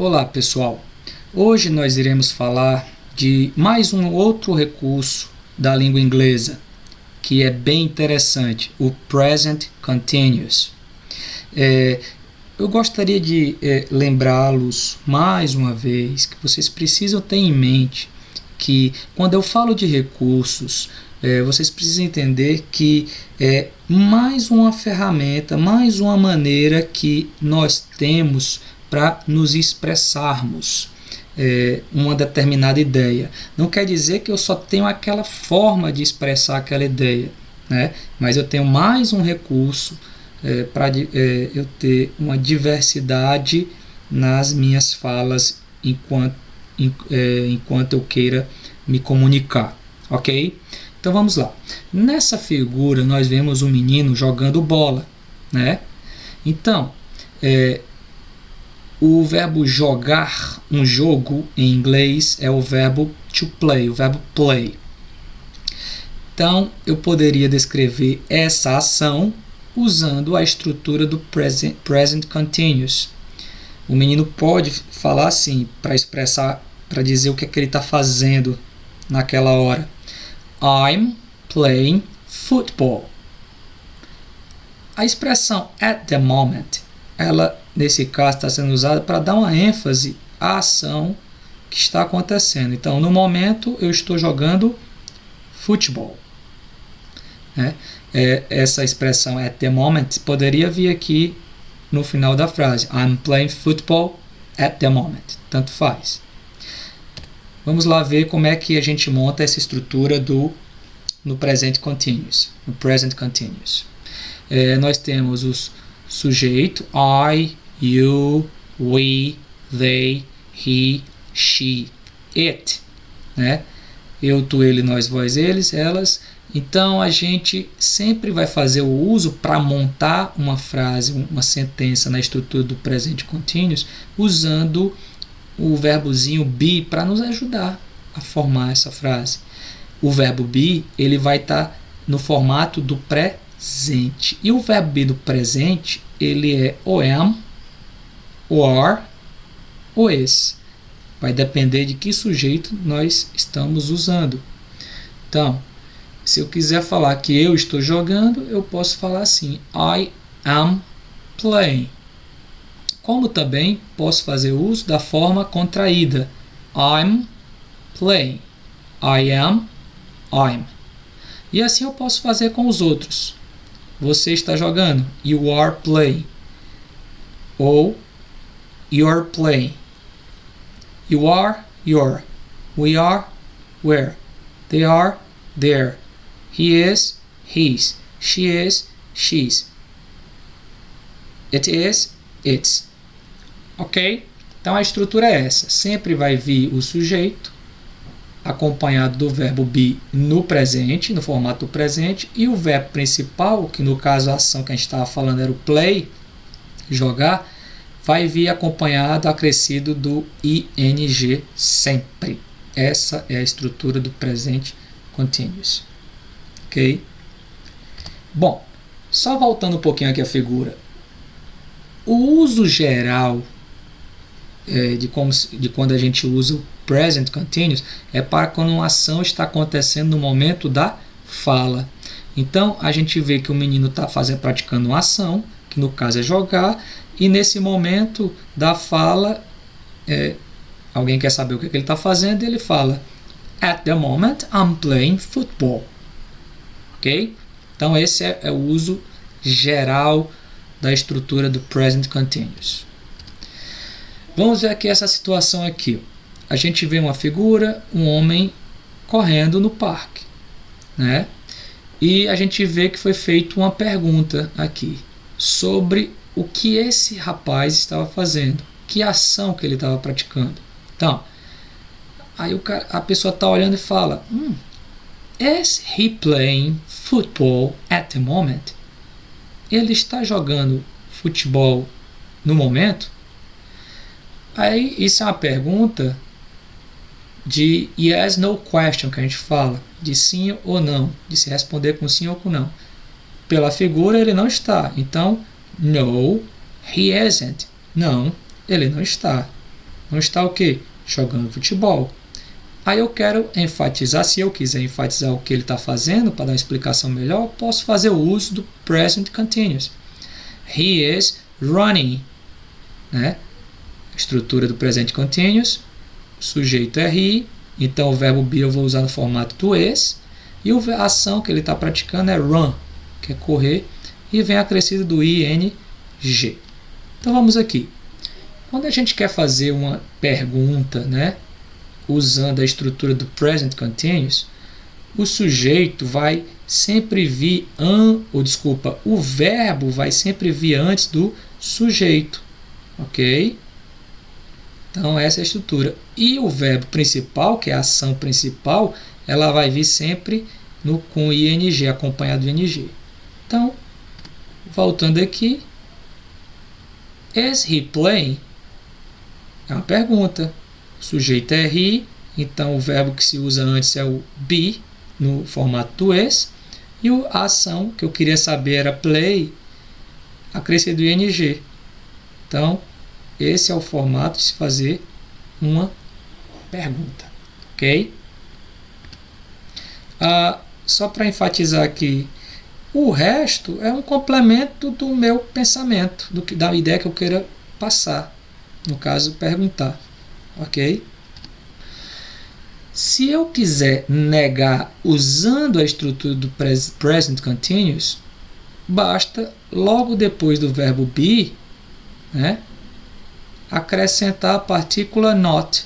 Olá pessoal, hoje nós iremos falar de mais um outro recurso da língua inglesa que é bem interessante, o Present Continuous. Eu gostaria de lembrá-los mais uma vez que vocês precisam ter em mente que quando eu falo de recursos, vocês precisam entender que é mais uma ferramenta, mais uma maneira que nós temos para nos expressarmos uma determinada ideia. Não quer dizer que eu só tenho aquela forma de expressar aquela ideia, né? Mas eu tenho mais um recurso para eu ter uma diversidade nas minhas falas enquanto eu queira me comunicar, ok? Então vamos lá. Nessa figura nós vemos um menino jogando bola, né? Então, o verbo jogar um jogo em inglês é o verbo to play, o verbo play. Então, eu poderia descrever essa ação usando a estrutura do present continuous. O menino pode falar assim, para expressar, para dizer o que é que ele está fazendo naquela hora. I'm playing football. A expressão at the moment, ela nesse caso está sendo usada para dar uma ênfase à ação que está acontecendo. Então, no momento eu estou jogando futebol. Essa expressão at the moment poderia vir aqui no final da frase. I'm playing football at the moment. Tanto faz. Vamos lá ver como é que a gente monta essa estrutura no present continuous. No present continuous. Nós temos os sujeito, I, you, we, they, he, she, it, né? Eu, tu, ele, nós, vós, eles, elas. Então a gente sempre vai fazer o uso para montar uma frase, uma sentença na estrutura do present continuous, usando o verbozinho be para nos ajudar a formar essa frase. O verbo be, ele vai estar no formato do presente. E o verbo be do presente, ele é o am, o are, o is. Vai depender de que sujeito nós estamos usando. Então, se eu quiser falar que eu estou jogando, eu posso falar assim, I am playing. Como também posso fazer uso da forma contraída, I'm playing, I am, I'm. E assim eu posso fazer com os outros. Você está jogando, you are playing. Ou you're playing. You are, you're. We are, we're. They are, they're. He is, he's. She is, she's. It is, it's. Ok? Então a estrutura é essa. Sempre vai vir o sujeito acompanhado do verbo be no presente, no formato do presente, e o verbo principal, que no caso a ação que a gente estava falando era o play, jogar, vai vir acompanhado, acrescido do ing sempre. Essa é a estrutura do present continuous. Ok? Bom, só voltando um pouquinho aqui a figura. O uso geral de quando a gente usa o present continuous é para quando uma ação está acontecendo no momento da fala. Então, a gente vê que o menino está praticando uma ação, que no caso é jogar, e nesse momento da fala, alguém quer saber o que ele está fazendo, ele fala at the moment I'm playing football. Ok? Então, esse é o uso geral da estrutura do present continuous. Vamos ver aqui essa situação aqui. A gente vê uma figura, um homem correndo no parque, né? E a gente vê que foi feita uma pergunta aqui sobre o que esse rapaz estava fazendo, que ação que ele estava praticando. Então, aí a pessoa está olhando e fala, is he playing football at the moment? Ele está jogando futebol no momento? Aí, isso é uma pergunta de yes, no question, que a gente fala, de sim ou não, de se responder com sim ou com não. Pela figura, ele não está. Então, no, he isn't. Não, ele não está. Não está o quê? Jogando futebol. Aí eu quero enfatizar, se eu quiser enfatizar o que ele está fazendo, para dar uma explicação melhor, posso fazer o uso do present continuous. He is running. Né? Estrutura do present continuous. O sujeito é he. Então o verbo be eu vou usar no formato do is. E a ação que ele está praticando é run, que é correr. E vem acrescido do ing. Então vamos aqui. Quando a gente quer fazer uma pergunta, né, usando a estrutura do present continuous, o sujeito vai sempre vir o verbo vai sempre vir antes do sujeito, ok? Então essa é a estrutura. E o verbo principal, que é a ação principal, ela vai vir sempre com ing, acompanhado do ing. Então, voltando aqui, is he playing? É uma pergunta. O sujeito é he, então o verbo que se usa antes é o be, no formato do is, e a ação que eu queria saber era play, acrescido do ing. Então, esse é o formato de se fazer uma pergunta, ok? Só para enfatizar aqui, o resto é um complemento do meu pensamento, da ideia que eu queira passar. No caso, perguntar. Ok? Se eu quiser negar usando a estrutura do present continuous, basta, logo depois do verbo be, né, acrescentar a partícula not.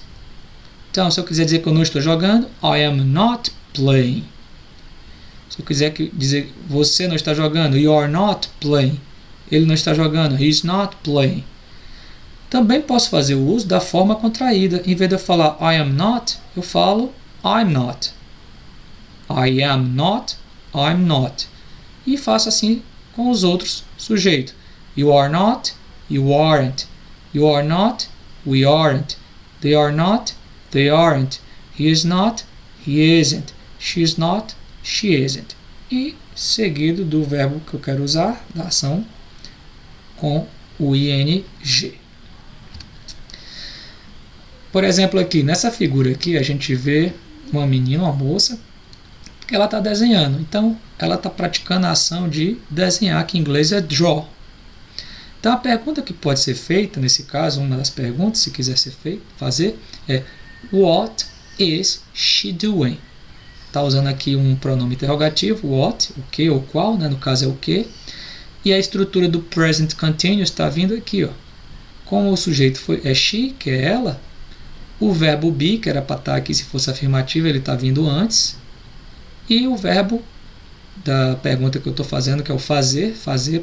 Então, se eu quiser dizer que eu não estou jogando, I am not playing. Se eu quiser dizer você não está jogando, you are not playing. Ele não está jogando, he is not playing. Também posso fazer o uso da forma contraída. Em vez de eu falar I am not, eu falo I'm not. I am not, I'm not. E faço assim com os outros sujeitos. You are not, you aren't. You are not, we aren't. They are not, they aren't. He is not, he isn't. She is not, she isn't. E seguido do verbo que eu quero usar, da ação, com o ing. Por exemplo, aqui, nessa figura aqui, a gente vê uma menina, uma moça, que ela está desenhando. Então, ela está praticando a ação de desenhar, que em inglês é draw. Então, a pergunta que pode ser feita, nesse caso, uma das perguntas, se quiser fazer, é What is she doing? Está usando aqui um pronome interrogativo, what, o que ou qual, né? No caso é o que. E a estrutura do present continuous está vindo aqui. Ó. Como o sujeito é she, que é ela, o verbo be, que era para estar aqui se fosse afirmativo, ele está vindo antes. E o verbo da pergunta que eu estou fazendo, que é o fazer,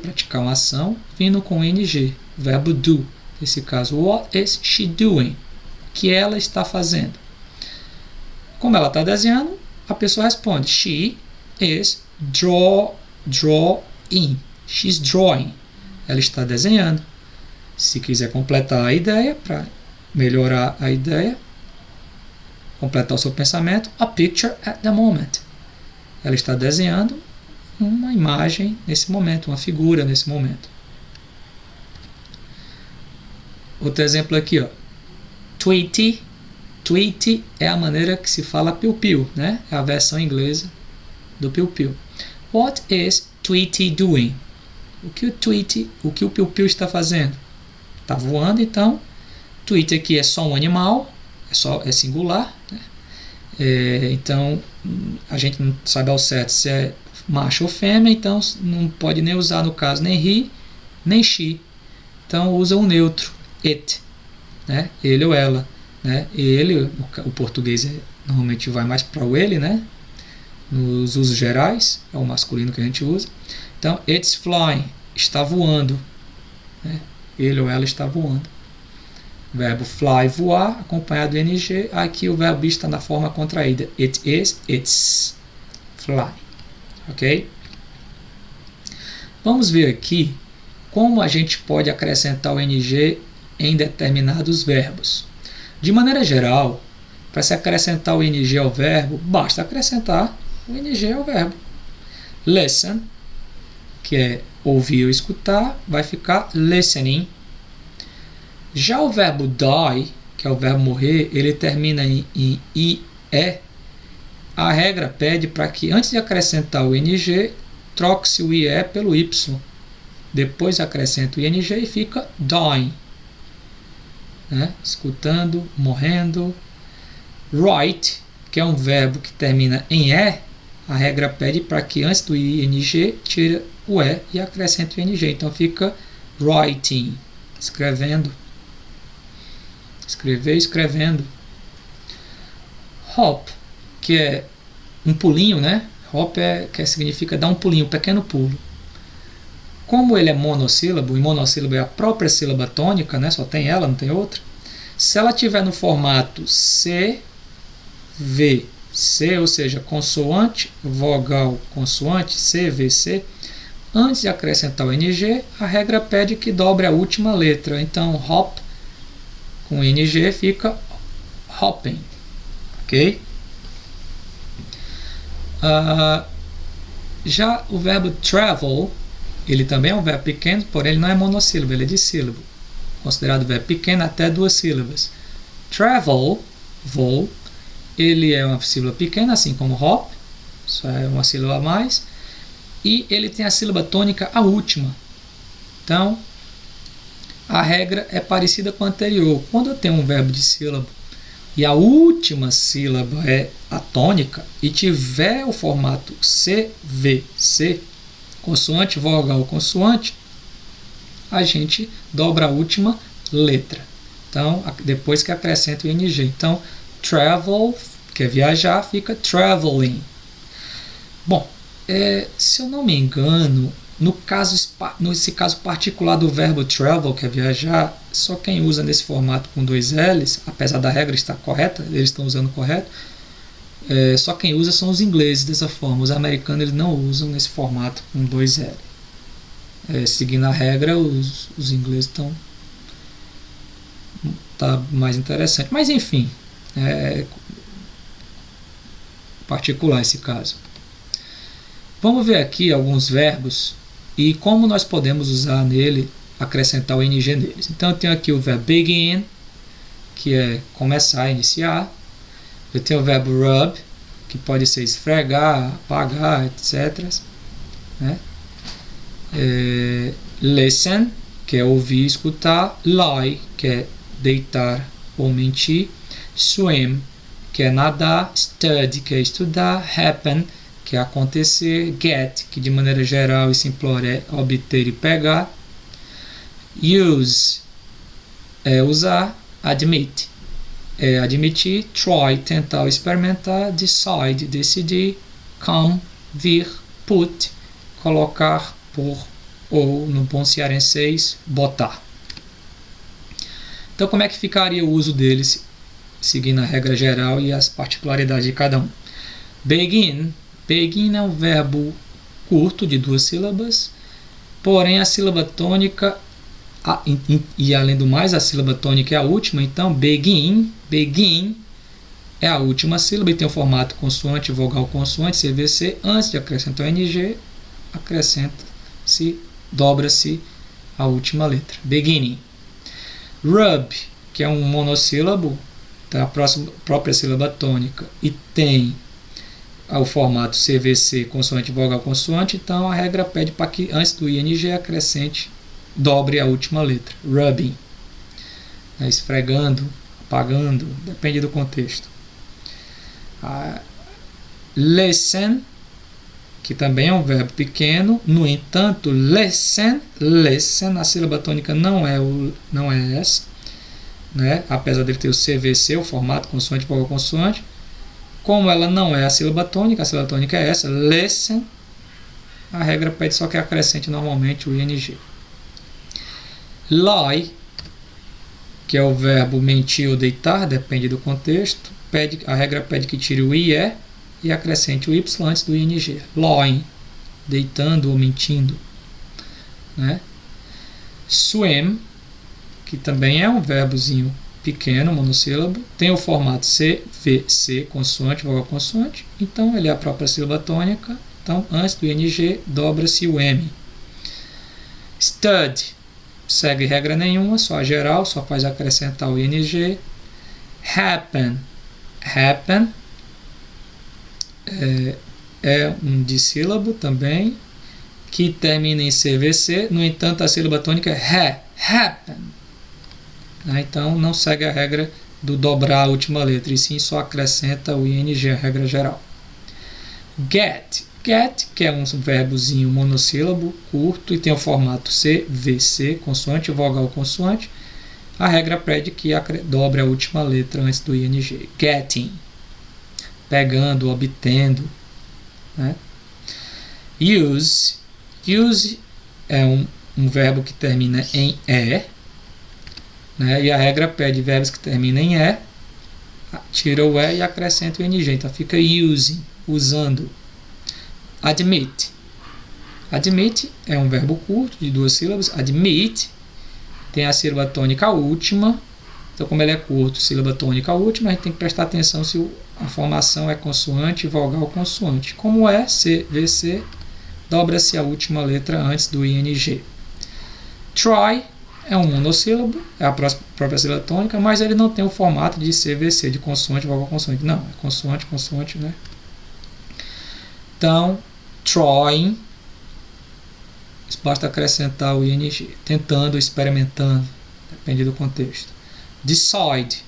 praticar uma ação, vindo com ing, o verbo do. Nesse caso, what is she doing? O que ela está fazendo? Como ela está desenhando, a pessoa responde, she is drawing. She's drawing. Ela está desenhando. Se quiser completar a ideia, para melhorar a ideia, completar o seu pensamento, a picture at the moment. Ela está desenhando uma imagem nesse momento, uma figura nesse momento. Outro exemplo aqui, ó. Tweety. Tweety é a maneira que se fala piu-piu, né? É a versão inglesa do piu-piu. What is Tweety doing? O que o piu-piu está fazendo? Está voando, então. Tweety aqui é só um animal, é singular, né? Então a gente não sabe ao certo se é macho ou fêmea, então não pode nem usar no caso nem he, nem she. Então usa um neutro, it, né? Ele ou ela, né? Ele, o português normalmente vai mais para o ele, né? Nos usos gerais, é o masculino que a gente usa. Então, it's flying, está voando, né? Ele ou ela está voando. Verbo fly, voar, acompanhado do ing. Aqui o verbo está na forma contraída. It is, it's, fly. Ok? Vamos ver aqui como a gente pode acrescentar o ing em determinados verbos. De maneira geral, para se acrescentar o ing ao verbo, basta acrescentar o ing ao verbo. Listen, que é ouvir ou escutar, vai ficar listening. Já o verbo die, que é o verbo morrer, ele termina em IE, a regra pede para que, antes de acrescentar o ING, troque-se o IE pelo Y. Depois acrescenta o ING e fica dying. Né? Escutando, morrendo. Write, que é um verbo que termina em E, a regra pede para que, antes do ING, tire o E e acrescente o ING. Então fica writing, escrevendo. Escrever, escrevendo. Hop, que é um pulinho, né? Hop que significa dar um pulinho, um pequeno pulo. Como ele é monossílabo, e monossílabo é a própria sílaba tônica, né? Só tem ela, não tem outra. Se ela estiver no formato C, V, C, ou seja, consoante, vogal, consoante, C, V, C, antes de acrescentar o ING, a regra pede que dobre a última letra. Então, hop com ING fica hopping. Ok? Já o verbo travel, ele também é um verbo pequeno, porém ele não é monossílabo, ele é dissílabo. Considerado verbo pequeno até 2 sílabas. Travel, voo, ele é uma sílaba pequena, assim como hop, só é uma sílaba a mais, e ele tem a sílaba tônica a última. Então, a regra é parecida com a anterior. Quando eu tenho um verbo dissílabo e a última sílaba é a tônica e tiver o formato CVC, consoante, vogal, consoante, a gente dobra a última letra. Então, depois que acrescenta o ING. Então, travel, que é viajar, fica traveling. Bom, se eu não me engano, nesse caso particular do verbo travel, que é viajar, só quem usa nesse formato com 2 L's, apesar da regra estar correta, eles estão usando correto, só quem usa são os ingleses dessa forma. Os americanos eles não usam nesse formato com 2 L. Seguindo a regra, os ingleses estão mais interessante. Mas enfim, particular esse caso. Vamos ver aqui alguns verbos e como nós podemos usar nele, acrescentar o ING neles. Então eu tenho aqui o verbo begin, que é começar, iniciar. Eu tenho o verbo rub, que pode ser esfregar, apagar, etc. Né? Listen, que é ouvir, escutar. Lie, que é deitar ou mentir. Swim, que é nadar. Study, que é estudar. Happen, que é acontecer. Get, que de maneira geral e simplória é obter e pegar. Use, é usar. Admit, é admitir. Try, tentar ou experimentar. Decide, decidir. Come, vir. Put, colocar, pôr, ou no bom cearense, botar. Então, como é que ficaria o uso deles, seguindo a regra geral e as particularidades de cada um? Begin. Begin é um verbo curto, de 2 sílabas, porém a sílaba tônica, e além do mais, a sílaba tônica é a última, então begin é a última sílaba e tem o formato consoante, vogal, consoante, CVC. Antes de acrescentar o ING, acrescenta-se, dobra-se a última letra. Beginning. Rub, que é um monossílabo, tá? A própria sílaba tônica e tem o formato CVC, consoante, vogal, consoante. Então a regra pede para que antes do ING acrescente, dobre a última letra. Rubbing. Esfregando, apagando, depende do contexto. Listen, que também é um verbo pequeno, no entanto, listen, a sílaba tônica não é essa, né? Apesar dele ter o CVC, o formato consoante, vogal, consoante. Como ela não é a sílaba tônica é essa, listen, a regra pede só que acrescente normalmente o ING. Lie, que é o verbo mentir ou deitar, depende do contexto, a regra pede que tire o IE e acrescente o Y antes do ING. Lying, deitando ou mentindo. Né? Swim, que também é um verbozinho pequeno, monossílabo, tem o formato CVC, consoante, vogal, consoante, então ele é a própria sílaba tônica, então antes do ING dobra-se o M. Stud, segue regra nenhuma, só a geral, só faz acrescentar o ING. Happen. Happen é um dissílabo também, que termina em CVC. No entanto, a sílaba tônica é happen. Então, não segue a regra do dobrar a última letra, e sim só acrescenta o ing, a regra geral. Get. Get, que é um verbozinho monossílabo, curto, e tem o formato CVC, consoante, vogal, consoante. A regra pede que dobre a última letra antes do ing. Getting. Pegando, obtendo. Né? Use. Use é um verbo que termina em E. Né? E a regra pede verbos que terminam em E. Tira o E e acrescenta o ing. Então fica using, usando. Admit. Admit é um verbo curto de 2 sílabas. Admit tem a sílaba tônica última. Então, como ele é curto, sílaba tônica última, a gente tem que prestar atenção se a formação é consoante, vogal, consoante. Como é CVC, dobra-se a última letra antes do ing. Try é um monossílabo, é a própria sílaba tônica, mas ele não tem o formato de CVC, de consoante, vogal, consoante. Não, é consoante, consoante, né? Então, trying, basta acrescentar o ing, tentando, experimentando, depende do contexto. Decide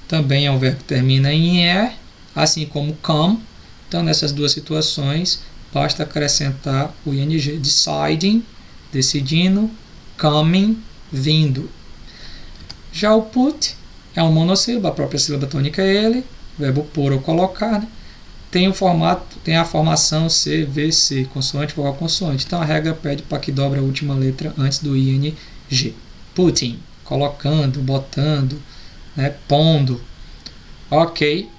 também é um verbo que termina em E, assim como come. Então, nessas duas situações, basta acrescentar o ing. Deciding, decidindo, coming, vindo. Já o put é um monossílabo, a própria sílaba tônica é ele, verbo pôr ou colocar, né? Tem o formato, tem a formação CVC, consoante, vogal, consoante. Então a regra pede para que dobre a última letra antes do ing. Putting, colocando, botando, né, pondo. Ok.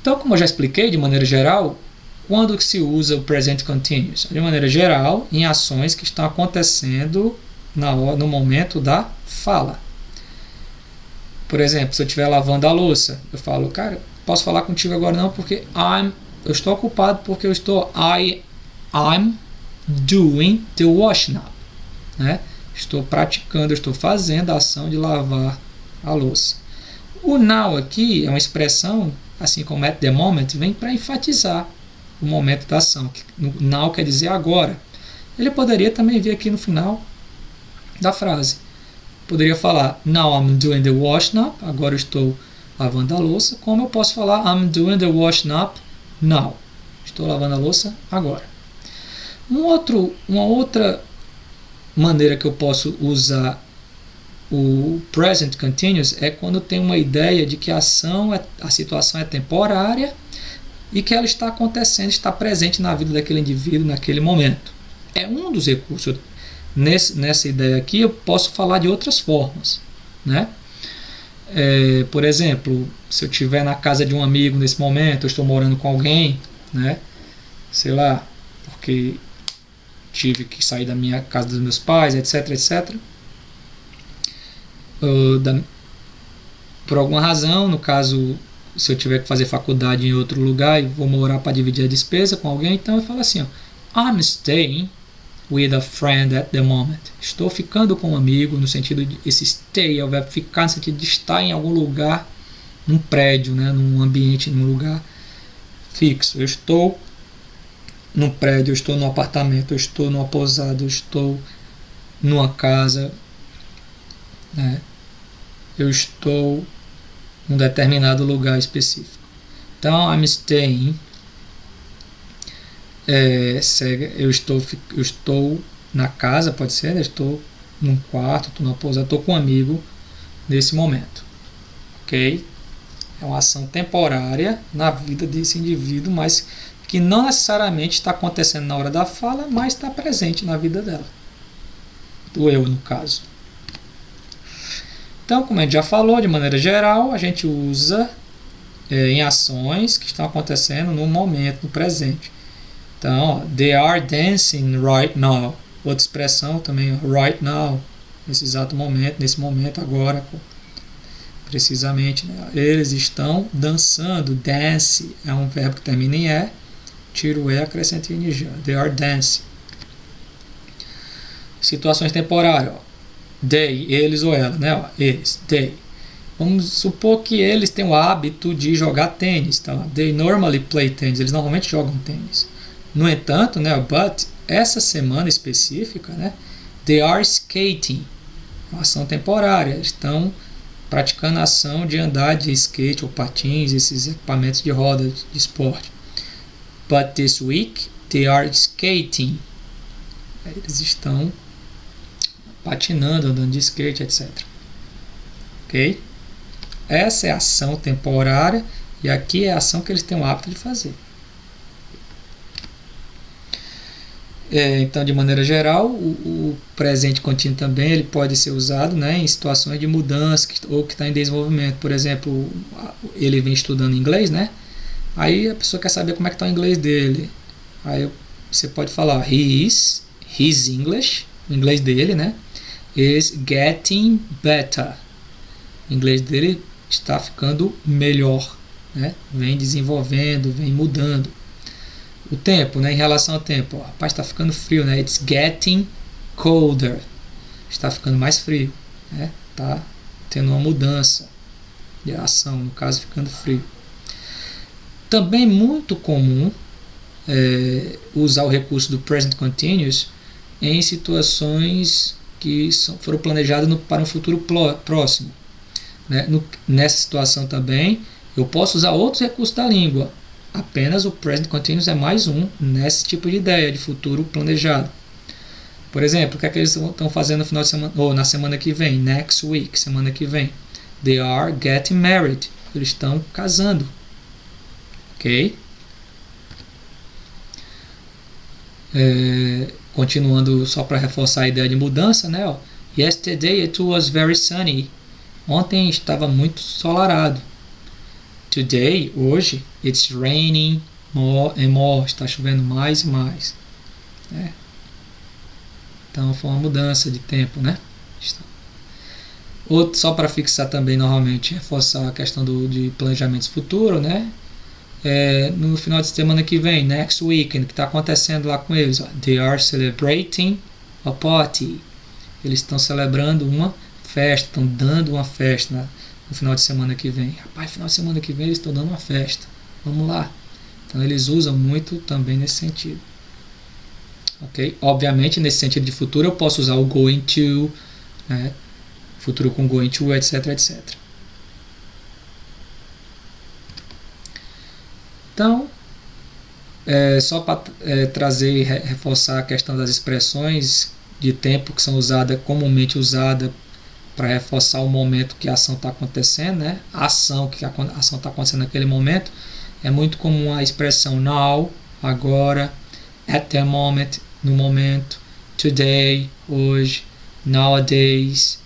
Então, como eu já expliquei de maneira geral, quando se usa o present continuous? De maneira geral, em ações que estão acontecendo no momento da fala. Por exemplo, se eu estiver lavando a louça, eu falo, cara, posso falar contigo agora não, porque eu estou ocupado porque I'm doing the washing up, né? Estou praticando, estou fazendo a ação de lavar a louça. O now aqui é uma expressão, assim como at the moment, vem para enfatizar o momento da ação. Now quer dizer agora. Ele poderia também vir aqui no final da frase. Poderia falar, now I'm doing the washing up, agora eu estou lavando a louça. Como eu posso falar, I'm doing the washing up now. Estou lavando a louça agora. Uma outra maneira que eu posso usar o present continuous é quando tem uma ideia de que a situação é temporária e que ela está acontecendo, está presente na vida daquele indivíduo naquele momento. É um dos recursos. Nessa ideia aqui eu posso falar de outras formas, né? Por exemplo, se eu estiver na casa de um amigo nesse momento, eu estou morando com alguém, né? Sei lá, porque tive que sair da minha casa dos meus pais, etc, etc. Por alguma razão, no caso, se eu tiver que fazer faculdade em outro lugar e vou morar para dividir a despesa com alguém, então eu falo assim, ó, I'm staying with a friend at the moment. Estou ficando com um amigo, no sentido de esse stay é o verbo ficar no sentido de estar em algum lugar, num prédio, né, num ambiente, num lugar fixo. Eu estou num prédio, eu estou num apartamento, eu estou numa pousada, eu estou numa casa, né? Eu estou num determinado lugar específico. Então, I'm staying. Eu estou na casa, pode ser, né? Estou num quarto, estou numa pousada, estou com um amigo nesse momento. Ok? É uma ação temporária na vida desse indivíduo, mas que não necessariamente está acontecendo na hora da fala, mas está presente na vida dela. Do eu, no caso. Então, como a gente já falou, de maneira geral, a gente usa em ações que estão acontecendo no momento, no presente. Então, they are dancing right now. Outra expressão também, right now, nesse exato momento, nesse momento agora, precisamente, né? Eles estão dançando. Dance é um verbo que termina em E, tira o E, acrescenta ing. They are dancing. Situações temporárias, ó. They, eles ou ela, né? Ó, eles, they. Vamos supor que eles têm o hábito de jogar tênis. Tá? They normally play tennis. Eles normalmente jogam tênis. No entanto, né, but essa semana específica, né, they are skating. Uma ação temporária. Eles estão praticando a ação de andar de skate ou patins, esses equipamentos de roda de esporte. But this week they are skating. Eles estão patinando, andando de skate, etc. Ok? Essa é a ação temporária e aqui é a ação que eles têm o hábito de fazer. Então, de maneira geral, o presente contínuo também ele pode ser usado, né, em situações de mudança ou que está em desenvolvimento. Por exemplo, ele vem estudando inglês, né? Aí a pessoa quer saber como é que está o inglês dele. Aí você pode falar his English, o inglês dele, né, is getting better. O inglês dele está ficando melhor, né? Vem desenvolvendo, vem mudando. O tempo, né? Em relação ao tempo, rapaz, está ficando frio, né? It's getting colder. Está ficando mais frio, né? Está tendo uma mudança de ação, no caso, ficando frio. Também muito comum usar o recurso do present continuous em situações que foram planejadas para um futuro próximo. Né? Nessa situação também, eu posso usar outros recursos da língua. Apenas o present continuous é mais um nesse tipo de ideia de futuro planejado. Por exemplo, o que é que eles estão fazendo no final de semana, ou na semana que vem? Next week, semana que vem. They are getting married. Eles estão casando. Ok? Continuando só para reforçar a ideia de mudança, né? Ó. Yesterday it was very sunny. Ontem estava muito ensolarado. Today, hoje, it's raining more and more. Está chovendo mais e mais. Né? Então foi uma mudança de tempo, né? Outro, só para fixar também, novamente, reforçar a questão de planejamentos futuros, né? No final de semana que vem, next weekend, o que está acontecendo lá com eles? Ó, they are celebrating a party. Eles estão celebrando uma festa, estão dando uma festa, né? No final de semana que vem. Rapaz, final de semana que vem eles estão dando uma festa. Vamos lá. Então eles usam muito também nesse sentido. Ok? Obviamente, nesse sentido de futuro, eu posso usar o going to, né? Futuro com going to, etc, etc. Então, só para trazer e reforçar a questão das expressões de tempo que são comumente usadas para reforçar o momento que a ação está acontecendo, né? A ação está acontecendo naquele momento. É muito comum a expressão now, agora, at the moment, no momento, today, hoje, nowadays,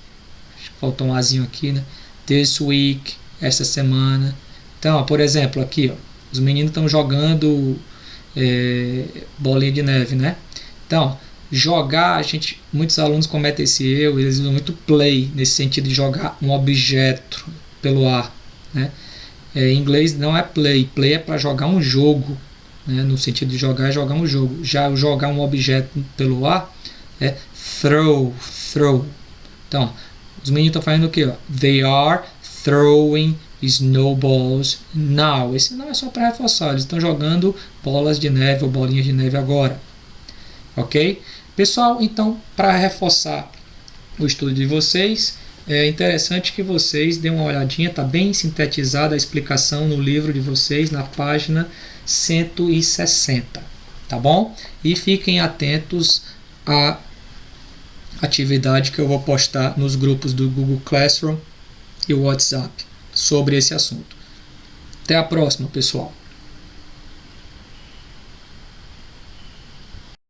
acho que faltou um azinho aqui, né? This week, essa semana. Então, ó, por exemplo, aqui, ó, os meninos estão jogando bolinha de neve, né? Então, jogar, muitos alunos cometem esse erro, eles usam muito play, nesse sentido de jogar um objeto pelo ar, né? Em inglês não é play é para jogar um jogo, né? No sentido de jogar é jogar um jogo. Já jogar um objeto pelo ar é throw. Então, os meninos estão fazendo o que? They are throwing snowballs now. Esse não é só para reforçar, eles estão jogando bolas de neve ou bolinhas de neve agora. Ok? Pessoal, então, para reforçar o estudo de vocês, é interessante que vocês deem uma olhadinha, está bem sintetizada a explicação no livro de vocês, na página 160, tá bom? E fiquem atentos à atividade que eu vou postar nos grupos do Google Classroom e o WhatsApp sobre esse assunto. Até a próxima, pessoal!